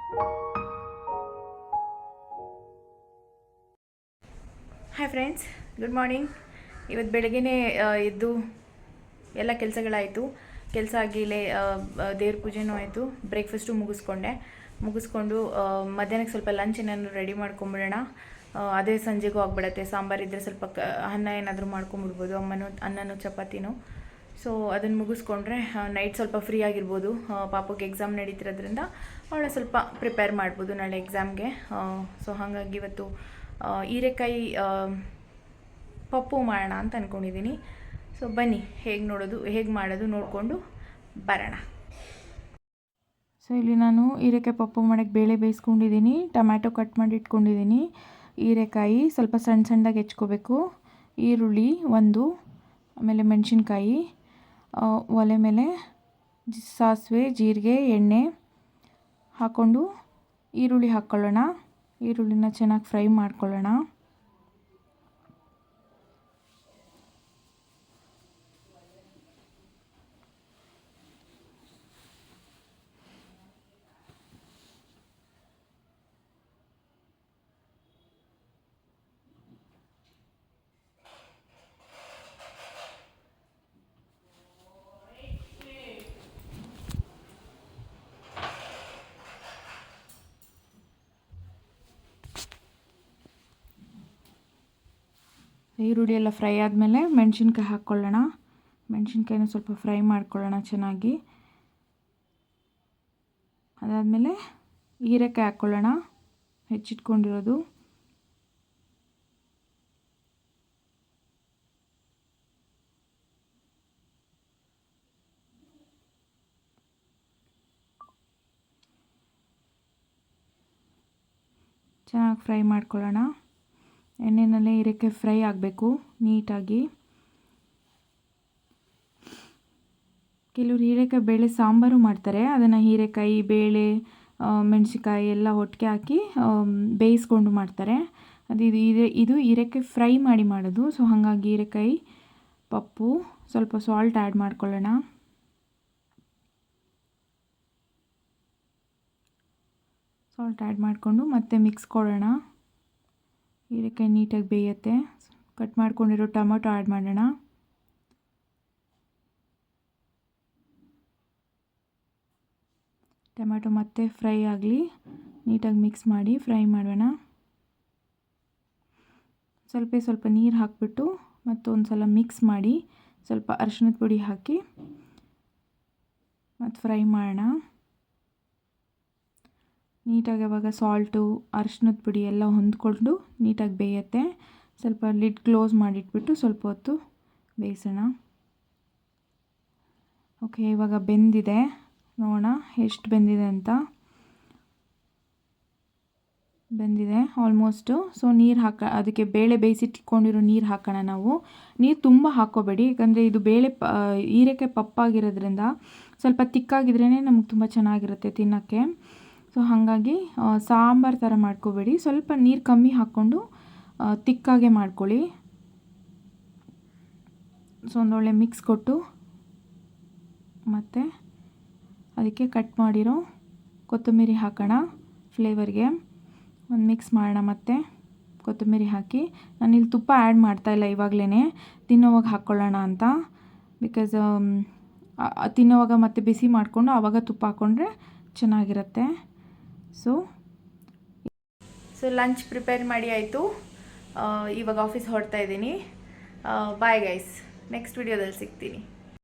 Hi friends, good morning. ಇವತ್ತು ಬೆಳಗ್ಗೆನೇ ಎದ್ದು ಎಲ್ಲ ಕೆಲಸಗಳಾಯಿತು. ಕೆಲಸ ಆಗಿಲೇ ದೇವ್ರ ಪೂಜೆನೂ ಆಯಿತು, ಬ್ರೇಕ್ಫಾಸ್ಟು ಮುಗಿಸ್ಕೊಂಡು ಮಧ್ಯಾಹ್ನಕ್ಕೆ ಸ್ವಲ್ಪ ಲಂಚ್ ಏನಾದರೂ ರೆಡಿ ಮಾಡ್ಕೊಂಬಿಡೋಣ. ಅದೇ ಸಂಜೆಗೂ ಆಗಿಬಿಡತ್ತೆ. ಸಾಂಬಾರಿದ್ದರೆ ಸ್ವಲ್ಪ ಅನ್ನ ಏನಾದರೂ ಮಾಡ್ಕೊಂಬಿಡ್ಬೋದು, ಅನ್ನನೂ ಚಪಾತಿನೂ. ಸೊ ಅದನ್ನು ಮುಗಿಸ್ಕೊಂಡ್ರೆ ನೈಟ್ ಸ್ವಲ್ಪ ಫ್ರೀ ಆಗಿರ್ಬೋದು. ಪಾಪಕ್ಕೆ ಎಕ್ಸಾಮ್ ನಡೀತಿರೋದ್ರಿಂದ ಅವಳ ಸ್ವಲ್ಪ ಪ್ರಿಪೇರ್ ಮಾಡ್ಬೋದು ನಾಳೆ ಎಕ್ಸಾಮ್ಗೆ. ಸೊ ಹಾಗಾಗಿ ಇವತ್ತು ಹೀರೆಕಾಯಿ ಪಪ್ಪು ಮಾಡೋಣ ಅಂತ ಅಂದ್ಕೊಂಡಿದ್ದೀನಿ. ಸೊ ಬನ್ನಿ ಹೇಗೆ ಮಾಡೋದು ನೋಡಿಕೊಂಡು ಬರೋಣ. ಸೊ ಇಲ್ಲಿ ನಾನು ಹೀರೆಕಾಯಿ ಪಪ್ಪು ಮಾಡೋಕ್ಕೆ ಬೇಳೆ ಬೇಯಿಸ್ಕೊಂಡಿದ್ದೀನಿ, ಟೊಮ್ಯಾಟೊ ಕಟ್ ಮಾಡಿ ಇಟ್ಕೊಂಡಿದ್ದೀನಿ, ಹೀರೆಕಾಯಿ ಸ್ವಲ್ಪ ಸಣ್ಣದಾಗಿ ಹೆಚ್ಕೋಬೇಕು, ಈರುಳ್ಳಿ ಒಂದು, ಆಮೇಲೆ ಮೆಣಸಿನ್ಕಾಯಿ, ಒಲೆ ಮೇಲೆ ಸಾಸಿವೆ, ಜೀರಿಗೆ, ಎಣ್ಣೆ ಹಾಕ್ಕೊಂಡು ಈರುಳ್ಳಿ ಹಾಕ್ಕೊಳ್ಳೋಣ. ಈರುಳ್ಳಿನ ಚೆನ್ನಾಗಿ ಫ್ರೈ ಮಾಡ್ಕೊಳ್ಳೋಣ. ಈರುಳ್ಳಿ ಎಲ್ಲ ಫ್ರೈ ಆದಮೇಲೆ ಮೆಣಸಿನ್ಕಾಯಿ ಹಾಕ್ಕೊಳ್ಳೋಣ. ಮೆಣಸಿನ್ಕಾಯಿನ ಸ್ವಲ್ಪ ಫ್ರೈ ಮಾಡ್ಕೊಳ್ಳೋಣ ಚೆನ್ನಾಗಿ. ಅದಾದಮೇಲೆ ಹೀರೆಕಾಯಿ ಹಾಕ್ಕೊಳ್ಳೋಣ, ಹೆಚ್ಚಿಟ್ಕೊಂಡಿರೋದು. ಚೆನ್ನಾಗಿ ಫ್ರೈ ಮಾಡ್ಕೊಳ್ಳೋಣ. ಎಣ್ಣೆನಲ್ಲೇ ಹೀರೆಕಾಯಿ ಫ್ರೈ ಆಗಬೇಕು ನೀಟಾಗಿ. ಕೆಲವರು ಹೀರೆಕಾಯಿ ಬೇಳೆ ಸಾಂಬಾರು ಮಾಡ್ತಾರೆ. ಅದನ್ನು ಹೀರೆಕಾಯಿ, ಬೇಳೆ, ಮೆಣಸಿನ್ಕಾಯಿ ಎಲ್ಲ ಒಟ್ಟಿಗೆ ಹಾಕಿ ಬೇಯಿಸ್ಕೊಂಡು ಮಾಡ್ತಾರೆ. ಇದು ಹೀರೆಕಾಯಿ ಫ್ರೈ ಮಾಡಿ ಮಾಡೋದು. ಸೊ ಹಾಗಾಗಿ ಹೀರೆಕಾಯಿ ಪಪ್ಪು. ಸ್ವಲ್ಪ ಸಾಲ್ಟ್ ಆ್ಯಡ್ ಮಾಡ್ಕೊಳ್ಳೋಣ. ಸಾಲ್ಟ್ ಆ್ಯಡ್ ಮಾಡಿಕೊಂಡು ಮತ್ತೆ ಮಿಕ್ಸ್ ಕೊಡೋಣ. ಹೀರೆಕಾಯಿ ನೀಟಾಗಿ ಬೇಯುತ್ತೆ. ಕಟ್ ಮಾಡ್ಕೊಂಡಿರೋ ಟೊಮೊಟೊ ಆ್ಯಡ್ ಮಾಡೋಣ. ಟೊಮ್ಯಾಟೊ ಮತ್ತೆ ಫ್ರೈ ಆಗಲಿ, ನೀಟಾಗಿ ಮಿಕ್ಸ್ ಮಾಡಿ ಫ್ರೈ ಮಾಡೋಣ. ಸ್ವಲ್ಪ ನೀರು ಹಾಕಿಬಿಟ್ಟು ಮತ್ತೊಂದು ಸಲ ಮಿಕ್ಸ್ ಮಾಡಿ ಸ್ವಲ್ಪ ಅರಿಶಿಣದ ಪುಡಿ ಹಾಕಿ ಮತ್ತು ಫ್ರೈ ಮಾಡೋಣ. ನೀಟಾಗಿ ಅವಾಗ ಸಾಲ್ಟು, ಅರಿಶಿಣದ ಪುಡಿ ಎಲ್ಲ ಹೊಂದ್ಕೊಂಡು ನೀಟಾಗಿ ಬೇಯುತ್ತೆ. ಸ್ವಲ್ಪ ಲಿಡ್ ಕ್ಲೋಸ್ ಮಾಡಿಟ್ಬಿಟ್ಟು ಸ್ವಲ್ಪ ಹೊತ್ತು ಬೇಯಿಸೋಣ. ಓಕೆ, ಇವಾಗ ಬೆಂದಿದೆ, ನೋಡೋಣ ಎಷ್ಟು ಬೆಂದಿದೆ ಅಂತ. ಬೆಂದಿದೆ ಆಲ್ಮೋಸ್ಟು. ಸೊ ಅದಕ್ಕೆ ಬೇಳೆ ಬೇಯಿಸಿಟ್ಕೊಂಡಿರೋ ನೀರು ಹಾಕೋಣ ನಾವು. ನೀರು ತುಂಬ ಹಾಕ್ಕೋಬೇಡಿ, ಯಾಕಂದರೆ ಇದು ಹೀರೆಕಾಯಿ ಪಪ್ಪಾಗಿರೋದ್ರಿಂದ ಸ್ವಲ್ಪ ತಿಕ್ಕಾಗಿದ್ರೇ ನಮ್ಗೆ ತುಂಬ ಚೆನ್ನಾಗಿರುತ್ತೆ ತಿನ್ನೋಕ್ಕೆ. ಸೊ ಹಾಗಾಗಿ ಸಾಂಬಾರು ಥರ ಮಾಡ್ಕೋಬೇಡಿ, ಸ್ವಲ್ಪ ನೀರು ಕಮ್ಮಿ ಹಾಕ್ಕೊಂಡು ತಿಕ್ಕಾಗೆ ಮಾಡ್ಕೊಳ್ಳಿ. ಸೊ ಒಂದೊಳ್ಳೆ ಮಿಕ್ಸ್ ಕೊಟ್ಟು ಮತ್ತು ಅದಕ್ಕೆ ಕಟ್ ಮಾಡಿರೋ ಕೊತ್ತಂಬರಿ ಹಾಕೋಣ ಫ್ಲೇವರ್ಗೆ. ಒಂದು ಮಿಕ್ಸ್ ಮಾಡೋಣ. ಮತ್ತು ಕೊತ್ತಂಬರಿ ಹಾಕಿ, ನಾನಿಲ್ಲಿ ತುಪ್ಪ ಆ್ಯಡ್ ಮಾಡ್ತಾಯಿಲ್ಲ ಇವಾಗಲೇ, ತಿನ್ನೋವಾಗ ಹಾಕ್ಕೊಳ್ಳೋಣ ಅಂತ. ಬಿಕಾಸ್ ತಿನ್ನೋವಾಗ ಮತ್ತೆ ಬಿಸಿ ಮಾಡಿಕೊಂಡು ಆವಾಗ ತುಪ್ಪ ಹಾಕ್ಕೊಂಡ್ರೆ ಚೆನ್ನಾಗಿರುತ್ತೆ. ಸೊ ಲಂಚ್ ಪ್ರಿಪೇರ್ ಮಾಡಿ ಆಯಿತು. ಇವಾಗ ಆಫೀಸ್ ಹೊರಡ್ತಾ ಇದ್ದೀನಿ. ಬಾಯ್ ಗೈಸ್, ನೆಕ್ಸ್ಟ್ ವಿಡಿಯೋದಲ್ಲಿ ಸಿಗ್ತೀನಿ.